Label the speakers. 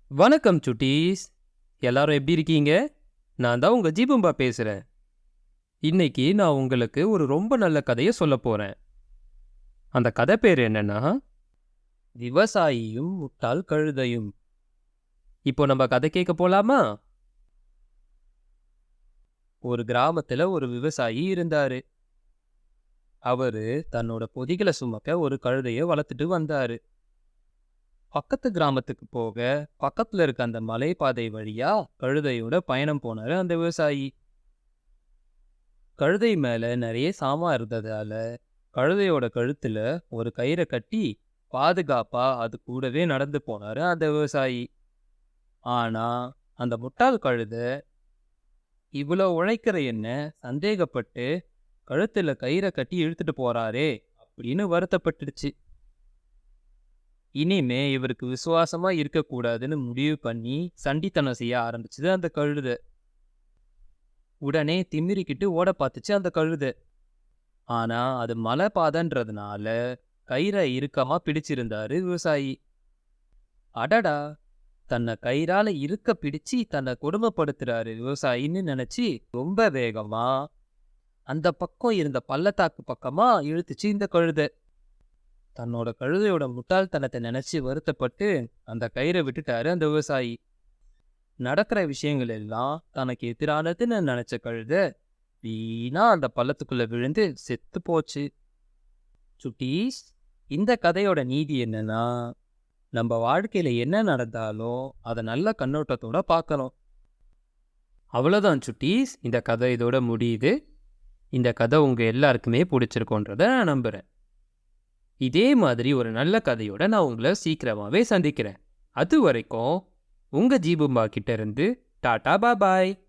Speaker 1: வணக்கம் சுட்டீஸ். எல்லாரும் எப்படி இருக்கீங்க? நான் தான் உங்க ஜீபம்பா பேசுறேன். இன்னைக்கு நான் உங்களுக்கு ஒரு ரொம்ப நல்ல கதைய சொல்லப் போறேன். அந்த கதை பேர் என்னன்னா, விவசாயியும் முட்டாள் கழுதையும். இப்போ நம்ம கதை கேட்க போலாமா? ஒரு கிராமத்துல ஒரு விவசாயி இருந்தாரு. அவரு தன்னோட பொதிகளை சுமக்க ஒரு கழுதைய வளர்த்துட்டு வந்தாரு. பக்கத்து கிராமத்துக்கு போக பக்கத்துல இருக்க அந்த மலைப்பாதை வழியா கழுதையோட பயணம் போனாரு அந்த விவசாயி. கழுதை மேல நிறைய சாமான் இருந்ததால கழுதையோட கழுத்துல ஒரு கயிறை கட்டி பாதுகாப்பா அது கூடவே நடந்து போனாரு அந்த விவசாயி. ஆனா அந்த முட்டாள் கழுதை இவ்வளவு உழைக்கிற என்ன சந்தேகப்பட்டு கழுத்துல கயிறை கட்டி இழுத்துட்டு போறாரே அப்படின்னு வருத்தப்பட்டுடுச்சு. இனிமே இவருக்கு விசுவாசமா இருக்கக்கூடாதுன்னு முடிவு பண்ணி சண்டித்தனம் செய்ய ஆரம்பிச்சது அந்த கழுதை. உடனே திமிரிக்கிட்டு ஓட பார்த்துச்சு அந்த கழுதை. ஆனா அது மலை பாதைன்றதுனால கயிறை இறுக்கமா பிடிச்சிருந்தாரு விவசாயி. அடடா, தன்னை கயிறால இருக்க பிடிச்சு தன்னை கொடுமைப்படுத்துறாரு விவசாயின்னு நினைச்சு ரொம்ப வேகமா அந்த பக்கம் இருந்த பள்ளத்தாக்கு பக்கமா இழுத்துச்சு இந்த கழுதை. தன்னோட கழுதையோட முட்டாள்தனத்தை நினைச்சு வருத்தப்பட்டு அந்த கயிறை விட்டுட்டாரு அந்த விவசாயி. நடக்கிற விஷயங்கள் எல்லாம் தனக்கு எதிரானதுன்னு நினைச்ச கழுதை வீணா அந்த பள்ளத்துக்குள்ள விழுந்து செத்து போச்சு. சுட்டீஸ், இந்த கதையோட நீதி என்னன்னா, நம்ம வாழ்க்கையில என்ன நடந்தாலும் அதை நல்ல கண்ணோட்டத்தோட பார்க்கணும். அவ்வளோதான் சுட்டீஸ், இந்த கதை இதோட முடியுது. இந்த கதை உங்க எல்லாருக்குமே பிடிச்சிருக்கோன்றத நான் நம்புறேன். இதே மாதிரி ஒரு நல்ல கதையோட நான் உங்களை சீக்கிரமாவே சந்திக்கிறேன். அது வரைக்கும் உங்க ஜீபும்பா கிட்ட இருந்து டாடா பாபாய்.